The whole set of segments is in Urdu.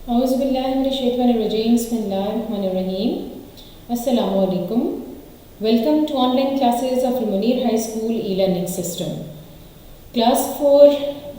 Auzubillahiminash-shaytanir-rajim. Bismillahir-rahmanir-rahim. Assalamu alaikum. Welcome to online classes of Al-Munir High School e-learning system. Class 4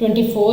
24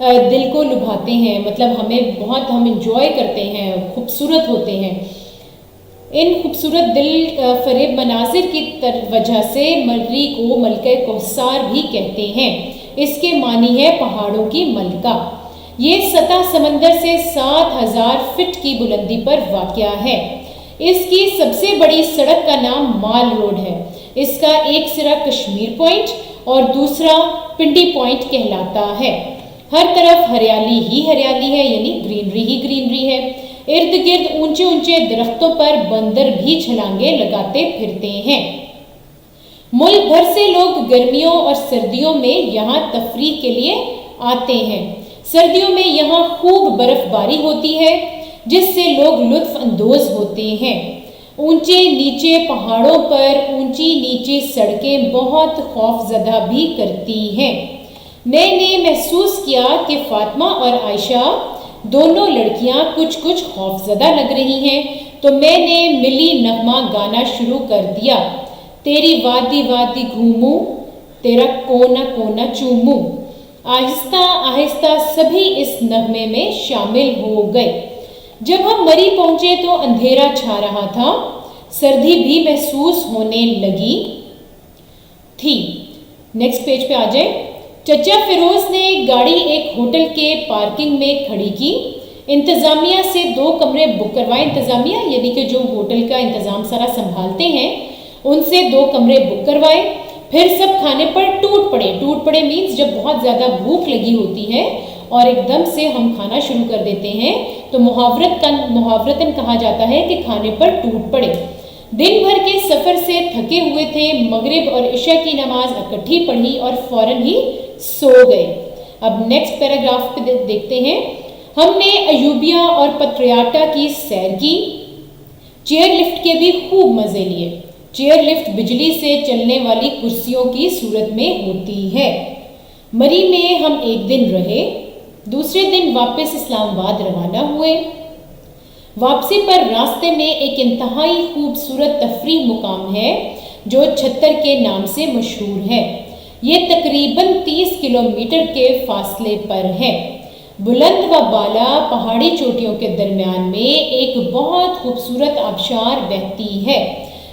دل کو لبھاتے ہیں، مطلب ہم انجوائے کرتے ہیں، خوبصورت ہوتے ہیں۔ ان خوبصورت دل فریب مناظر کی وجہ سے مری کو ملکہ کوثر بھی کہتے ہیں۔ اس کے معنی ہے پہاڑوں کی ملکہ۔ یہ سطح سمندر سے 7000 فٹ کی بلندی پر واقع ہے۔ اس کی سب سے بڑی سڑک کا نام مال روڈ ہے۔ اس کا ایک سرا کشمیر پوائنٹ اور دوسرا پنڈی پوائنٹ کہلاتا ہے۔ ہر طرف ہریالی ہی ہریالی ہے، یعنی گرینری ہی گرینری ہے۔ ارد گرد اونچے اونچے درختوں پر بندر بھی چھلانگیں لگاتے پھرتے ہیں۔ ملک بھر سے لوگ گرمیوں اور سردیوں میں یہاں تفریح کے لیے آتے ہیں۔ سردیوں میں یہاں خوب برف باری ہوتی ہے جس سے لوگ لطف اندوز ہوتے ہیں۔ اونچے نیچے پہاڑوں پر اونچی نیچی سڑکیں بہت خوف زدہ بھی کرتی ہیں۔ میں نے محسوس کیا کہ فاطمہ اور عائشہ دونوں لڑکیاں کچھ خوف زدہ لگ رہی ہیں، تو میں نے ملی نغمہ گانا شروع کر دیا۔ تیری وادی وادی گھوموں، تیرا کونا کونا چوموں۔ آہستہ آہستہ سبھی اس نغمے میں شامل ہو گئے۔ جب ہم مری پہنچے تو اندھیرا چھا رہا تھا، سردی بھی محسوس ہونے لگی تھی۔ نیکسٹ پیج پہ آ جائیں۔ چچا فیروز نے گاڑی ایک ہوٹل کے پارکنگ میں کھڑی کی۔ انتظامیہ سے 2 کمرے بک کروائے۔ انتظامیہ یعنی کہ جو ہوٹل کا انتظام سارا سنبھالتے ہیں، ان سے 2 کمرے بک کروائے۔ پھر سب کھانے پر ٹوٹ پڑے مینس جب بہت زیادہ بھوک لگی ہوتی ہے اور ایک دم سے ہم کھانا شروع کر دیتے ہیں تو محاورتاً کہا جاتا ہے کہ کھانے پر ٹوٹ پڑے۔ دن بھر کے سفر سے تھکے ہوئے تھے، مغرب اور عشاء کی نماز اکٹھی پڑھی اور فوراً ہی سو گئے۔ اب نیکسٹ پیراگراف پہ دیکھتے ہیں۔ ہم نے ایوبیا اور پتریاٹا کی سیر کی۔ چیئر لفٹ کے بھی خوب مزے لیے۔ چیئر لفٹ بجلی سے چلنے والی کرسیوں کی صورت میں ہوتی ہے۔ مری میں ہم ایک دن رہے، دوسرے دن واپس اسلام آباد روانہ ہوئے۔ واپسی پر راستے میں ایک انتہائی خوبصورت تفریح مقام ہے جو چھتر کے نام سے مشہور ہے۔ یہ تقریباً 30 کلومیٹر کے فاصلے پر ہے۔ بلند و بالا پہاڑی چوٹیوں کے درمیان میں ایک بہت خوبصورت آبشار بہتی ہے۔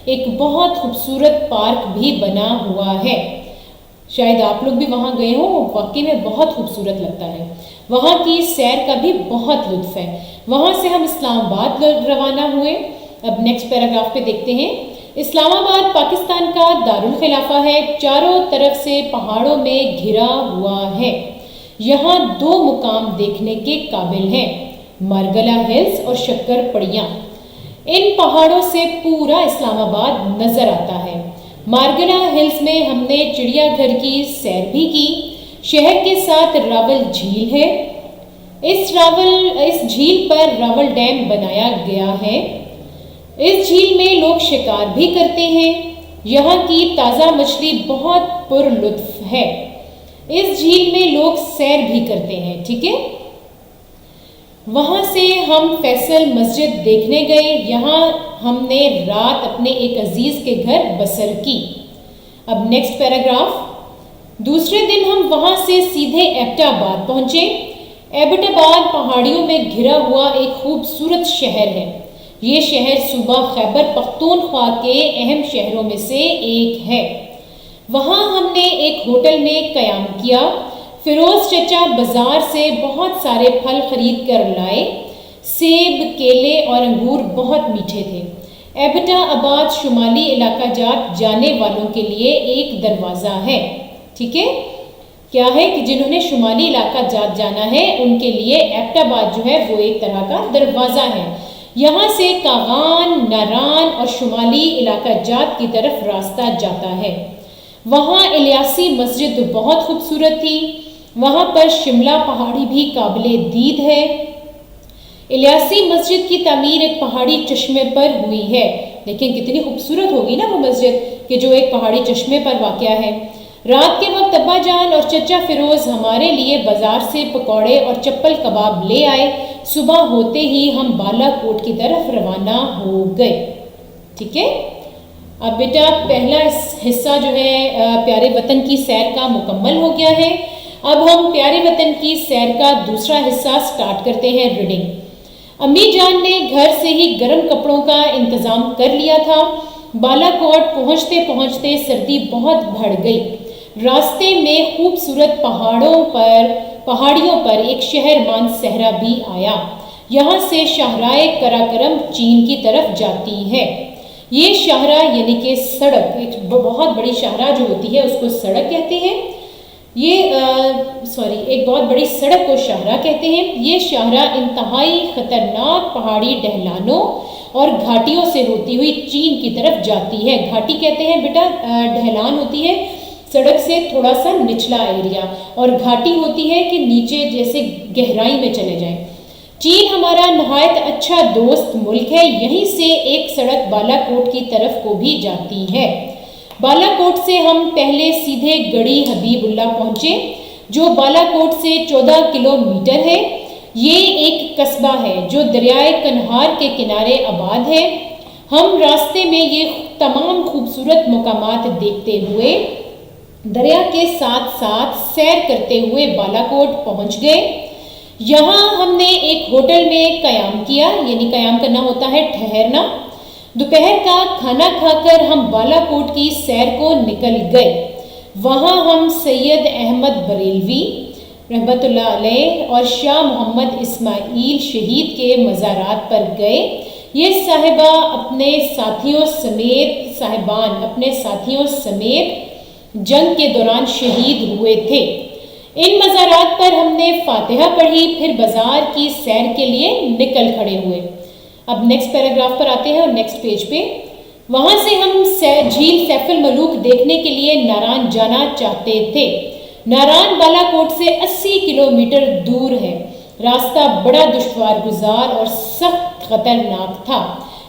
ایک بہت خوبصورت پارک بھی بنا ہوا ہے۔ شاید آپ لوگ بھی وہاں گئے ہوں، واقعی میں بہت خوبصورت لگتا ہے۔ وہاں کی سیر کا بھی بہت لطف ہے۔ وہاں سے ہم اسلام آباد روانہ ہوئے۔ اب نیکسٹ پیراگراف پہ دیکھتے ہیں۔ اسلام آباد پاکستان کا دارالخلافہ ہے، چاروں طرف سے پہاڑوں میں گھرا ہوا ہے۔ یہاں 2 مقام دیکھنے کے قابل ہیں، مارگلہ ہلز اور شکر پڑیاں۔ ان پہاڑوں سے پورا اسلام آباد نظر آتا ہے۔ مارگلہ ہلز میں ہم نے چڑیا گھر کی سیر بھی کی۔ شہر کے ساتھ راول جھیل ہے۔ اس جھیل پر راول ڈیم بنایا گیا ہے۔ اس جھیل میں لوگ شکار بھی کرتے ہیں۔ یہاں کی تازہ مچھلی بہت پر لطف ہے۔ اس جھیل میں لوگ سیر بھی کرتے ہیں، ٹھیک ہے۔ وہاں سے ہم فیصل مسجد دیکھنے گئے۔ یہاں ہم نے رات اپنے ایک عزیز کے گھر بسر کی۔ اب نیکسٹ پیراگراف۔ دوسرے دن ہم وہاں سے سیدھے ایبٹ آباد پہنچے۔ ایبٹ آباد پہاڑیوں میں گھرا ہوا ایک خوبصورت شہر ہے۔ یہ شہر صوبہ خیبر پختونخوا کے اہم شہروں میں سے ایک ہے۔ وہاں ہم نے ایک ہوٹل میں قیام کیا۔ فیروز چچا بازار سے بہت سارے پھل خرید کر لائے۔ سیب، کیلے اور انگور بہت میٹھے تھے۔ ایبٹ آباد شمالی علاقہ جات جانے والوں کے لیے ایک دروازہ ہے، ٹھیک ہے۔ کیا ہے کہ جنہوں نے شمالی علاقہ جات جانا ہے ان کے لیے ایبٹ آباد جو ہے وہ ایک طرح کا دروازہ ہے۔ یہاں سے کاغان، ناران اور شمالی علاقہ جات کی طرف راستہ جاتا ہے۔ وہاں الیاسی مسجد بہت خوبصورت تھی۔ وہاں پر شملہ پہاڑی بھی قابل دید ہے۔ الیاسی مسجد کی تعمیر ایک پہاڑی چشمے پر ہوئی ہے۔ لیکن کتنی خوبصورت ہوگی نا وہ مسجد کہ جو ایک پہاڑی چشمے پر واقع ہے۔ رات کے وقت ابا جان اور چچا فیروز ہمارے لیے بازار سے پکوڑے اور چپل کباب لے آئے۔ صبح ہوتے ہی ہم بالا کوٹ کی طرف روانہ ہو گئے، ٹھیک ہے۔ اب بیٹا پہلا حصہ جو ہے پیارے وطن کی سیر کا مکمل ہو گیا ہے۔ اب ہم پیارے وطن کی سیر کا دوسرا حصہ سٹارٹ کرتے ہیں ریڈنگ۔ امی جان نے گھر سے ہی گرم کپڑوں کا انتظام کر لیا تھا۔ بالا کوٹ پہنچتے پہنچتے سردی بہت بڑھ گئی۔ راستے میں خوبصورت پہاڑیوں پر ایک شہرمان صحرا بھی آیا۔ یہاں سے شاہراہ قراقرم چین کی طرف جاتی ہے۔ یہ شاہراہ یعنی کہ سڑک، ایک بہت بڑی شاہراہ جو ہوتی ہے اس کو سڑک کہتے ہیں۔ ایک بہت بڑی سڑک کو شاہراہ کہتے ہیں۔ یہ شاہراہ انتہائی خطرناک پہاڑی ڈھلانوں اور گھاٹیوں سے ہوتی ہوئی چین کی طرف جاتی ہے۔ گھاٹی کہتے ہیں بیٹا، ڈھلان ہوتی ہے سڑک سے تھوڑا سا نچلا ایریا، اور گھاٹی ہوتی ہے کہ نیچے جیسے گہرائی میں چلے جائیں۔ چین ہمارا نہایت اچھا دوست ملک ہے۔ یہیں سے ایک سڑک بالا کوٹ کی طرف کو بھی جاتی ہے۔ بالا کوٹ سے ہم پہلے سیدھے گڑھی حبیب اللہ پہنچے، جو بالا کوٹ سے 14 کلومیٹر ہے۔ یہ ایک قصبہ ہے جو دریائے کنہار کے کنارے آباد ہے۔ ہم راستے میں یہ تمام خوبصورت مقامات دیکھتے ہوئے دریا کے ساتھ ساتھ سیر کرتے ہوئے بالا کوٹ پہنچ گئے۔ یہاں ہم نے ایک ہوٹل میں قیام کیا، یعنی قیام کرنا ہوتا ہے ٹھہرنا۔ دوپہر کا کھانا کھا کر ہم بالا کوٹ کی سیر کو نکل گئے۔ وہاں ہم سید احمد بریلوی رحمۃ اللہ علیہ اور شاہ محمد اسماعیل شہید کے مزارات پر گئے۔ یہ صاحبان اپنے ساتھیوں سمیت جنگ کے دوران شہید ہوئے تھے۔ ان مزارات پر ہم نے فاتحہ پڑھی، پھر بازار کی سیر کے لیے نکل کھڑے ہوئے۔ اب نیکسٹ پیراگراف پر آتے ہیں اور نیکسٹ پیج پہ۔ وہاں سے ہم جھیل سیف الملوک دیکھنے کے لیے ناران جانا چاہتے تھے۔ ناران بالا کوٹ سے 80 کلومیٹر دور ہے۔ راستہ بڑا دشوار گزار اور سخت خطرناک تھا۔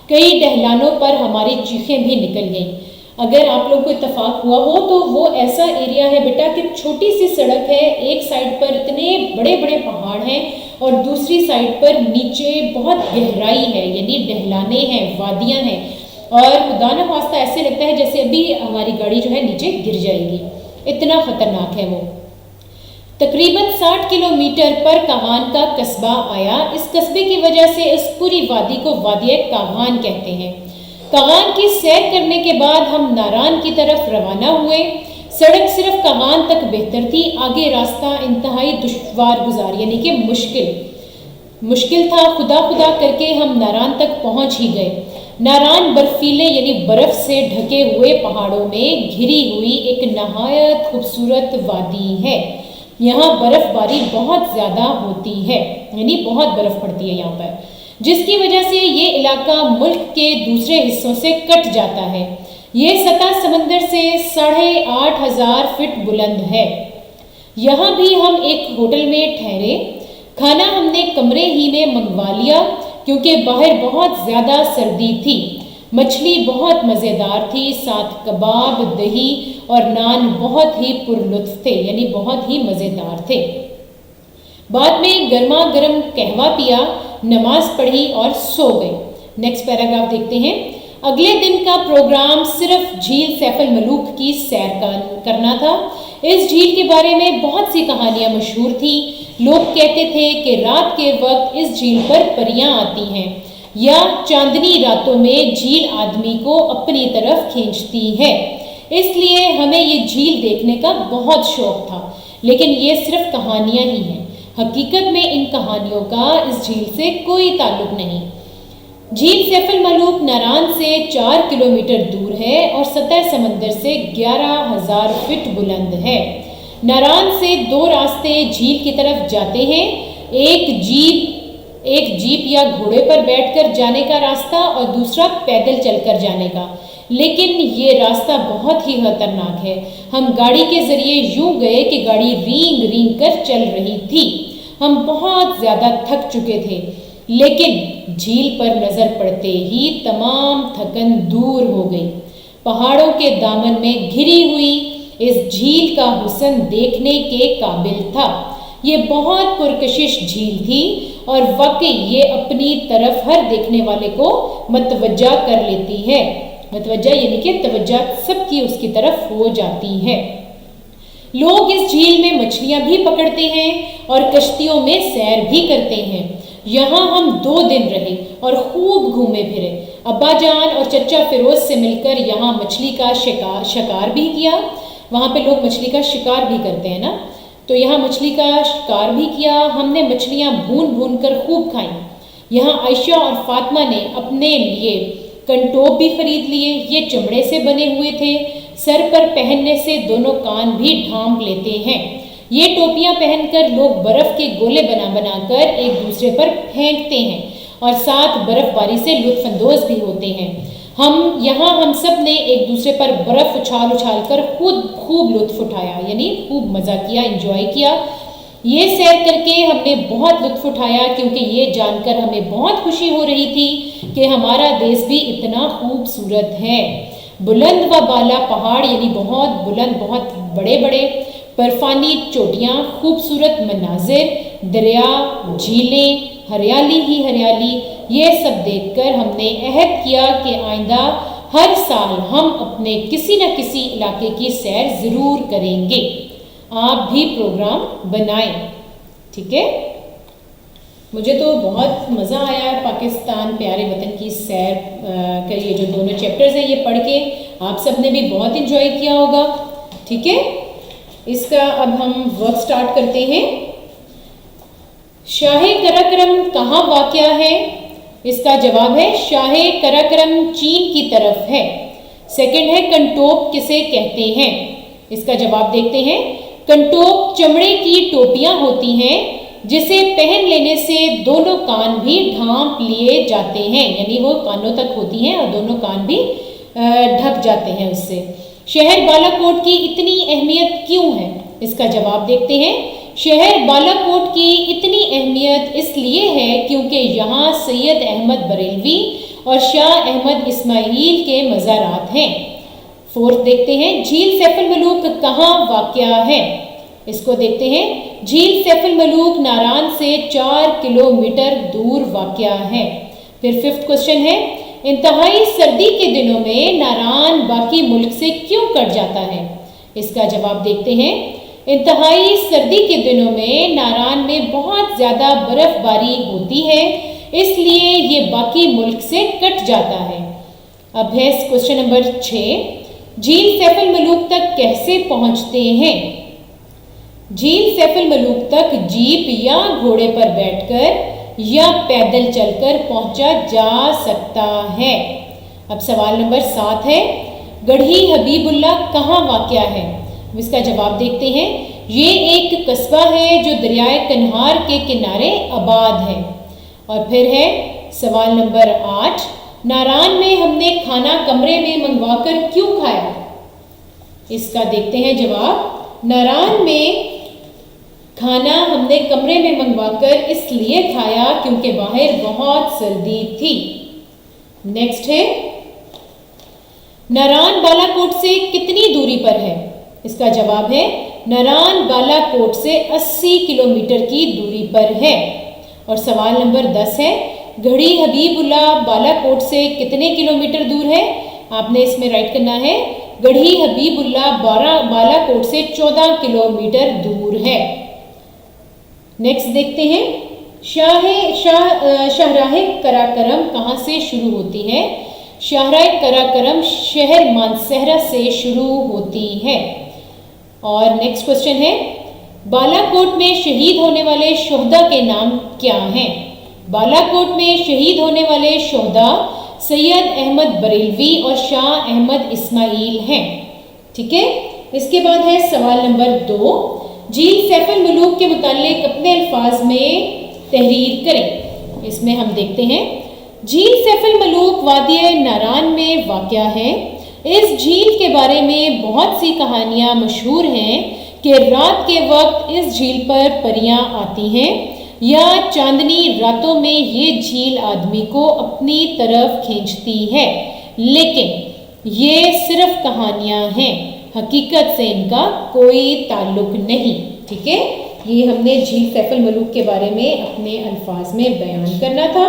کئی ڈھلانوں پر ہماری چیخیں بھی نکل گئیں۔ اگر آپ لوگ کو اتفاق ہوا ہو تو وہ ایسا ایریا ہے بیٹا کہ چھوٹی سی سڑک ہے، ایک سائڈ پر اتنے بڑے بڑے پہاڑ ہیں اور دوسری سائڈ پر نیچے بہت گہرائی ہے، یعنی ڈھلانے ہیں، وادیاں ہیں، اور خدا نہ خواستہ ایسے لگتا ہے جیسے ابھی ہماری گاڑی جو ہے نیچے گر جائے گی، اتنا خطرناک ہے وہ۔ تقریباً 60 کلومیٹر پر کاغان کا قصبہ آیا۔ اس قصبے کی وجہ سے اس پوری وادی کو وادی کاغان کہتے ہیں۔ کاغان کی سیر کرنے کے بعد ہم ناران کی طرف روانہ ہوئے۔ سڑک صرف کاغان تک بہتر تھی، آگے راستہ انتہائی دشوار گزار یعنی کہ مشکل تھا۔ خدا کر کے ہم ناران تک پہنچ ہی گئے۔ ناران برفیلے یعنی برف سے ڈھکے ہوئے پہاڑوں میں گھری ہوئی ایک نہایت خوبصورت وادی ہے۔ یہاں برف باری بہت زیادہ ہوتی ہے، یعنی بہت برف پڑتی ہے یہاں پر، جس کی وجہ سے یہ علاقہ ملک کے دوسرے حصوں سے کٹ جاتا ہے۔ یہ سطح سمندر سے 8500 فٹ بلند ہے۔ یہاں بھی ہم ایک ہوٹل میں ٹھہرے۔ کھانا ہم نے کمرے ہی میں منگوا لیا کیونکہ باہر بہت زیادہ سردی تھی۔ مچھلی بہت مزیدار تھی، ساتھ کباب، دہی اور نان بہت ہی پرلطف تھے، یعنی بہت ہی مزیدار تھے۔ بعد میں گرما گرم قہوہ پیا، نماز پڑھی اور سو گئے۔ نیکسٹ پیراگراف دیکھتے ہیں۔ اگلے دن کا پروگرام صرف جھیل سیف الملوک کی سیر کرنا تھا۔ اس جھیل کے بارے میں بہت سی کہانیاں مشہور تھیں۔ لوگ کہتے تھے کہ رات کے وقت اس جھیل پر پریاں آتی ہیں، یا چاندنی راتوں میں جھیل آدمی کو اپنی طرف کھینچتی ہے۔ اس لیے ہمیں یہ جھیل دیکھنے کا بہت شوق تھا، لیکن یہ صرف کہانیاں ہی ہیں۔ حقیقت میں ان کہانیوں کا اس جھیل سے کوئی تعلق نہیں۔ جھیل سیف الملوک ناران سے 4 کلومیٹر دور ہے اور سطح سمندر سے 11000 فٹ بلند ہے۔ ناران سے 2 راستے جھیل کی طرف جاتے ہیں، ایک جیپ یا گھوڑے پر بیٹھ کر جانے کا راستہ اور دوسرا پیدل چل کر جانے کا، لیکن یہ راستہ بہت ہی خطرناک ہے۔ ہم گاڑی کے ذریعے یوں گئے کہ گاڑی رینگ کر چل رہی تھی۔ ہم بہت زیادہ تھک چکے تھے، لیکن جھیل پر نظر پڑتے ہی تمام تھکن دور ہو گئی۔ پہاڑوں کے دامن میں گھری ہوئی اس جھیل کا حسن دیکھنے کے قابل تھا۔ یہ بہت پرکشش جھیل تھی اور واقعی یہ اپنی طرف ہر دیکھنے والے کو متوجہ کر لیتی ہے۔ متوجہ یعنی کہ توجہ سب کی اس کی طرف ہو جاتی ہے۔ لوگ اس جھیل میں مچھلیاں بھی پکڑتے ہیں اور کشتیوں میں سیر بھی کرتے ہیں۔ یہاں ہم 2 دن رہے اور خوب گھومے پھرے۔ ابا جان اور چچا فیروز سے مل کر یہاں مچھلی کا شکار بھی کیا۔ وہاں پہ لوگ مچھلی کا شکار بھی کرتے ہیں نا، تو یہاں مچھلی کا شکار بھی کیا۔ ہم نے مچھلیاں بھون بھون کر خوب کھائیں۔ یہاں عائشہ اور فاطمہ نے اپنے لیے کنٹوپ بھی خرید لیے۔ یہ چمڑے سے بنے ہوئے تھے، سر پر پہننے سے دونوں کان بھی ڈھانپ لیتے ہیں۔ یہ ٹوپیاں پہن کر لوگ برف کے گولے بنا بنا کر ایک دوسرے پر پھینکتے ہیں اور ساتھ برف باری سے لطف اندوز بھی ہوتے ہیں۔ ہم سب نے ایک دوسرے پر برف اچھال اچھال کر خوب لطف اٹھایا، یعنی خوب مزہ کیا، انجوائے کیا۔ یہ سیر کر کے ہم نے بہت لطف اٹھایا، کیونکہ یہ جان کر ہمیں بہت خوشی ہو رہی تھی کہ ہمارا دیس بھی اتنا خوبصورت ہے۔ بلند و بالا پہاڑ، یعنی بہت بلند، بہت بڑے بڑے، برفانی چوٹیاں، خوبصورت مناظر، دریا، جھیلیں، ہریالی ہی ہریالی، یہ سب دیکھ کر ہم نے عہد کیا کہ آئندہ ہر سال ہم اپنے کسی نہ کسی علاقے کی سیر ضرور کریں گے۔ آپ بھی پروگرام بنائیں، ٹھیک ہے؟ مجھے تو بہت مزہ آیا پاکستان پیارے وطن کی سیر کا یہ جو دونوں چیپٹرز ہیں یہ پڑھ کے، آپ سب نے بھی بہت انجوائے کیا ہوگا، ٹھیک ہے؟ اس کا اب ہم ورک سٹارٹ کرتے ہیں۔ شاہ قراقرم کہاں واقع ہے؟ اس کا جواب ہے شاہ قراقرم چین کی طرف ہے۔ سیکنڈ ہے کنٹوپ کسے کہتے ہیں؟ اس کا جواب دیکھتے ہیں۔ کنٹوپ چمڑے کی ٹوپیاں ہوتی ہیں جسے پہن لینے سے دونوں کان بھی ڈھانپ لیے جاتے ہیں، یعنی وہ کانوں تک ہوتی ہیں اور دونوں کان بھی ڈھک جاتے ہیں اس سے۔ شہر بالا کوٹ کی اتنی اہمیت کیوں ہے؟ اس کا جواب دیکھتے ہیں۔ شہر بالا کوٹ کی اتنی اہمیت اس لیے ہے کیونکہ یہاں سید احمد بریلوی اور شاہ احمد اسماعیل کے مزارات ہیں۔ فورتھ دیکھتے ہیں، جھیل سیف الملوک کہاں واقع ہے؟ اس کو دیکھتے ہیں۔ جھیل سیف الملوک ناران سے 4 کلومیٹر دور واقع ہے۔ پھر ففتھ کوشچن ہے، انتہائی سردی کے دنوں میں ناران باقی ملک سے کیوں کٹ جاتا ہے؟ اس کا جواب دیکھتے ہیں۔ انتہائی سردی کے دنوں میں ناران میں بہت زیادہ برف باری ہوتی ہے، اس لیے یہ باقی ملک سے کٹ جاتا ہے۔ اب ہے کوشچن نمبر 6، جھیل سیف الملوک تک کیسے پہنچتے ہیں؟ جھیل سیف الملوک تک جیپ یا گھوڑے پر بیٹھ کر یا پیدل چل کر پہنچا جا سکتا ہے۔ اب سوال نمبر 7 ہے، گڑھی حبیب اللہ کہاں واقع ہے؟ اس کا جواب دیکھتے ہیں۔ یہ ایک قصبہ ہے جو دریائے کنہار کے کنارے آباد ہے۔ اور پھر ہے سوال نمبر 8، ناران میں ہم نے کھانا کمرے میں منگوا کر کیوں کھایا؟ اس کا دیکھتے ہیں جواب۔ ناران میں کھانا ہم نے کمرے میں منگوا کر اس لیے کھایا کیونکہ باہر بہت سردی تھی۔ نیکسٹ ہے، ناران بالا کوٹ سے کتنی دوری پر ہے؟ اس کا جواب ہے ناران بالا کوٹ سے 80 کلومیٹر کی دوری پر ہے۔ اور سوال نمبر 10 ہے، گڑھی حبیب اللہ بالا کوٹ سے کتنے کلومیٹر دور ہے؟ آپ نے اس میں رائٹ کرنا ہے گڑھی حبیب اللہ بالا کوٹ سے 14 کلومیٹر دور ہے۔ نیکسٹ دیکھتے ہیں، شاہراہ قراقرم کہاں سے شروع ہوتی ہے؟ شاہراہ قراقرم شہر مانسہرہ سے شروع ہوتی ہے۔ اور نیکسٹ کوشچن ہے، بالا کوٹ میں شہید ہونے والے شہداء کے نام کیا ہیں؟ بالا کوٹ میں شہید ہونے والے شہداء سید احمد بریلوی اور شاہ احمد اسماعیل ہیں، ٹھیک ہے؟ اس کے بعد ہے سوال نمبر 2، جھیل سیف الملوک کے متعلق اپنے الفاظ میں تحریر کریں۔ اس میں ہم دیکھتے ہیں، جھیل سیف الملوک وادی ناران میں واقع ہے۔ اس جھیل کے بارے میں بہت سی کہانیاں مشہور ہیں کہ رات کے وقت اس جھیل پر پریاں آتی ہیں یا چاندنی راتوں میں یہ جھیل آدمی کو اپنی طرف کھینچتی ہے، لیکن یہ صرف کہانیاں ہیں، حقیقت سے ان کا کوئی تعلق نہیں، ٹھیک ہے؟ یہ ہم نے جھیل سیف الملوک کے بارے میں اپنے الفاظ میں بیان کرنا تھا۔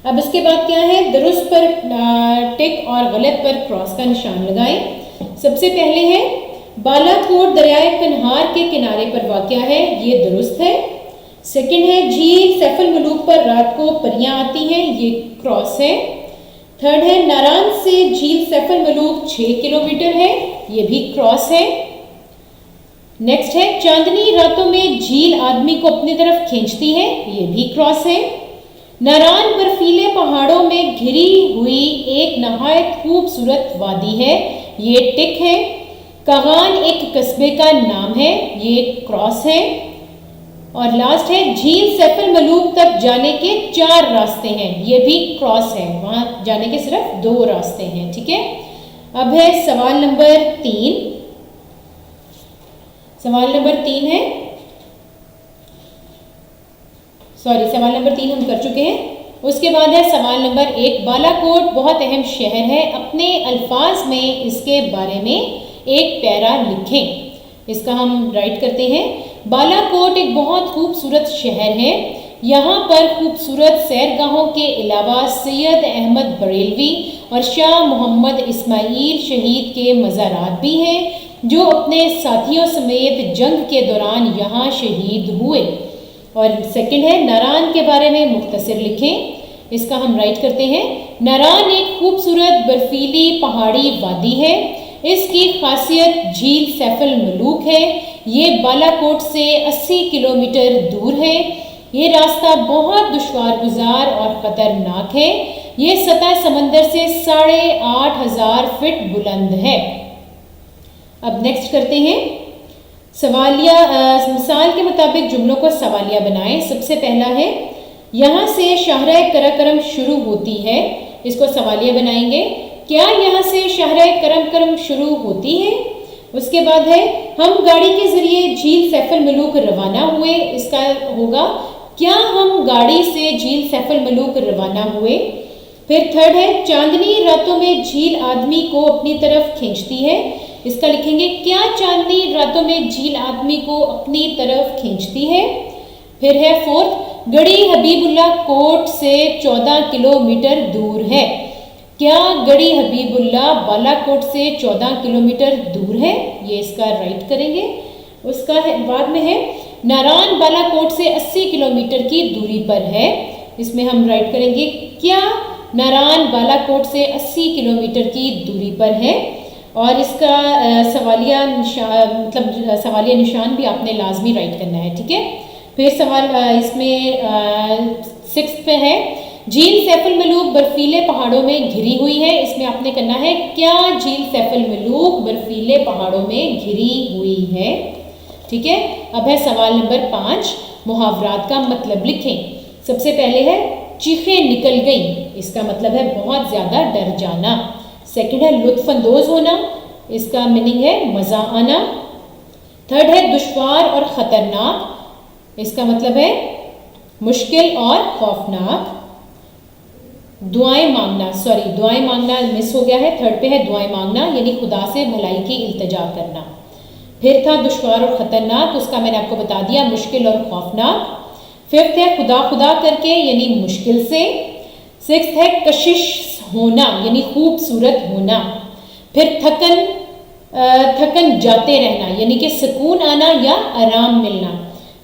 اب اس کے بعد کیا ہے، درست پر ٹک اور غلط پر کراس کا نشان لگائیں۔ سب سے پہلے ہے بالا کوٹ دریائے کنہار کے کنارے پر واقع ہے، یہ درست ہے۔ سیکنڈ ہے جھیل سیف الملوک پر رات کو پریاں آتی ہیں، یہ کراس ہے۔ تھرڈ ہے ناران سے جھیل سیف الملوک 6 کلومیٹر ہے، یہ بھی کراس ہے۔ نیکسٹ ہے چاندنی راتوں میں جھیل آدمی کو اپنی طرف کھینچتی ہے، یہ بھی کراس ہے۔ ناران برفیلے پہاڑوں میں گھری ہوئی ایک نہایت خوبصورت وادی ہے، یہ ٹک ہے۔ کاغان ایک قصبے کا نام ہے، یہ کراس ہے۔ اور لاسٹ ہے جھیل سیف الملوک تک جانے کے 4 راستے ہیں، یہ بھی کراس ہے، وہاں جانے کے صرف 2 راستے ہیں، ٹھیک ہے۔ اب ہے سوال نمبر 3۔ سوال نمبر 3 ہے، سوال نمبر 3 ہم کر چکے ہیں۔ اس کے بعد ہے سوال نمبر 1۔ بالا کوٹ بہت اہم شہر ہے، اپنے الفاظ میں اس کے بارے میں ایک پیرا لکھیں۔ اس کا ہم رائٹ کرتے ہیں۔ بالا کوٹ ایک بہت خوبصورت شہر ہے، یہاں پر خوبصورت سیرگاہوں کے علاوہ سید احمد بریلوی اور شاہ محمد اسماعیل شہید کے مزارات بھی ہیں، جو اپنے ساتھیوں سمیت جنگ کے دوران یہاں شہید ہوئے۔ اور سیکنڈ ہے ناران کے بارے میں مختصر لکھیں۔ اس کا ہم رائٹ کرتے ہیں۔ ناران ایک خوبصورت برفیلی پہاڑی وادی ہے، اس کی خاصیت جھیل سیف الملوک ہے، یہ بالا کوٹ سے 80 کلومیٹر دور ہے۔ یہ راستہ بہت دشوار گزار اور خطرناک ہے، یہ سطح سمندر سے 8500 فٹ بلند ہے۔ اب نیکسٹ کرتے ہیں سوالیہ، مثال کے مطابق جملوں کو سوالیہ بنائیں۔ سب سے پہلا ہے یہاں سے شاہراہ کراکرم شروع ہوتی ہے، اس کو سوالیہ بنائیں گے۔ کیا یہاں سے شاہراہ کرم شروع ہوتی ہے؟ اس کے بعد ہے ہم گاڑی کے ذریعے جھیل سیف الملوک روانہ ہوئے، اس کا ہوگا کیا ہم گاڑی سے جھیل سیف الملوک روانہ ہوئے؟ پھر تھرڈ ہے چاندنی راتوں میں جھیل آدمی کو اپنی طرف کھینچتی ہے، اس کا لکھیں گے کیا چاندنی راتوں میں جھیل آدمی کو اپنی طرف کھینچتی ہے؟ پھر ہے فورتھ، گڑھی حبیب اللہ کوٹ سے 14 کلومیٹر دور ہے، کیا گڑھی حبیب اللہ بالا کوٹ سے 14 کلومیٹر دور ہے؟ یہ اس کا رائٹ کریں گے۔ اس کا بعد میں ہے ناران بالا کوٹ سے 80 کلومیٹر کی دوری پر ہے، اس میں ہم رائٹ کریں گے کیا ناران بالا کوٹ سے 80 کلومیٹر کی دوری پر ہے؟ اور اس کا سوالیہ نشان بھی آپ نے لازمی رائٹ کرنا ہے، ٹھیک ہے۔ پھر سوال اس میں 6 پہ ہے جھیل سیف الملوک برفیلے پہاڑوں میں گھری ہوئی ہے، اس میں آپ نے کرنا ہے کیا جھیل سیف الملوک برفیلے پہاڑوں میں گھری ہوئی ہے، ٹھیک ہے۔ اب ہے سوال نمبر 5، محاورات کا مطلب لکھیں۔ سب سے پہلے ہے چیخیں نکل گئیں، اس کا مطلب ہے بہت زیادہ ڈر جانا۔ سیکنڈ ہے لطف اندوز ہونا، اس کا میننگ ہے مزہ آنا۔ تھرڈ ہے دشوار اور خطرناک، اس کا مطلب ہے مشکل اور خوفناک۔ دعائیں مانگنا مس ہو گیا ہے، تھرڈ پہ ہے دعائیں مانگنا یعنی خدا سے بھلائی کی التجا کرنا۔ پھر تھا دشوار اور خطرناک، اس کا میں نے آپ کو بتا دیا مشکل اور خوفناک۔ ففتھ ہے خدا خدا کر کے یعنی مشکل سے۔ سکسth ہے کشش ہونا یعنی خوبصورت ہونا۔ پھر تھکن جاتے رہنا یعنی کہ سکون آنا یا آرام ملنا۔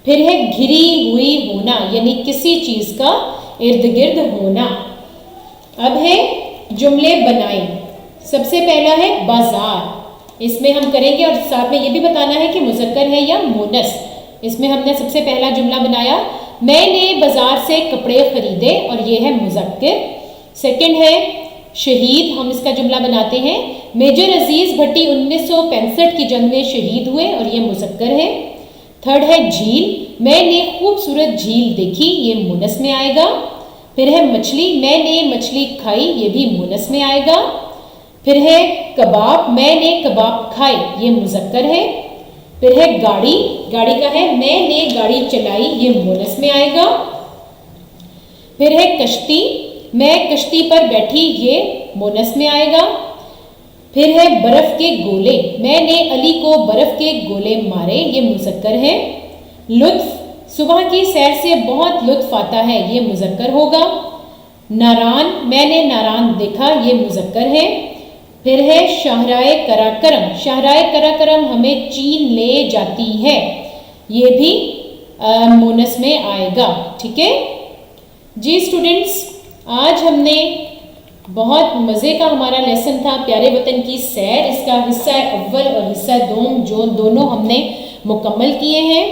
پھر ہے گھری ہوئی ہونا یعنی کسی چیز کا ارد گرد ہونا۔ اب ہے جملے بنائیں۔ سب سے پہلا ہے بازار، اس میں ہم کریں گے اور ساتھ میں یہ بھی بتانا ہے کہ مذکر ہے یا مونس۔ اس میں ہم نے سب سے پہلا جملہ بنایا میں نے بازار سے کپڑے خریدے اور یہ ہے مذکر۔ سیکنڈ ہے شہید، ہم اس کا جملہ بناتے ہیں میجر عزیز بھٹی 1965 کی جنگ میں شہید ہوئے اور یہ مذکر ہے۔ تھرڈ ہے جھیل، میں نے خوبصورت جھیل دیکھی، یہ مونس میں آئے گا۔ پھر ہے مچھلی، میں نے مچھلی کھائی، یہ بھی مونس میں آئے گا۔ پھر ہے کباب، میں نے کباب کھائے، یہ مذکر ہے۔ پھر ہے گاڑی، گاڑی کا ہے میں نے گاڑی چلائی، یہ مونس میں آئے گا۔ پھر ہے کشتی، میں کشتی پر بیٹھی، یہ مونس میں آئے گا۔ پھر ہے برف کے گولے، میں نے علی کو برف کے گولے مارے، یہ مذکر ہے۔ لطف، صبح کی سیر سے بہت لطف آتا ہے، یہ مذکر ہوگا۔ ناران، میں نے ناران دیکھا، یہ مذکر ہے۔ پھر ہے شاہراہ قراقرم. شاہراہ قراقرم ہمیں چین لے جاتی ہے، یہ بھی مونس میں آئے گا. ٹھیک ہے جی اسٹوڈنٹس، آج ہم نے بہت مزے کا ہمارا لیسن تھا پیارے وطن کی سیر. اس کا حصہ اول اور حصہ دوم جو دونوں ہم نے مکمل کیے ہیں.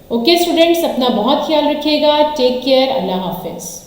اوکے اسٹوڈنٹس، اپنا بہت خیال رکھیے گا. Take care. اللہ حافظ.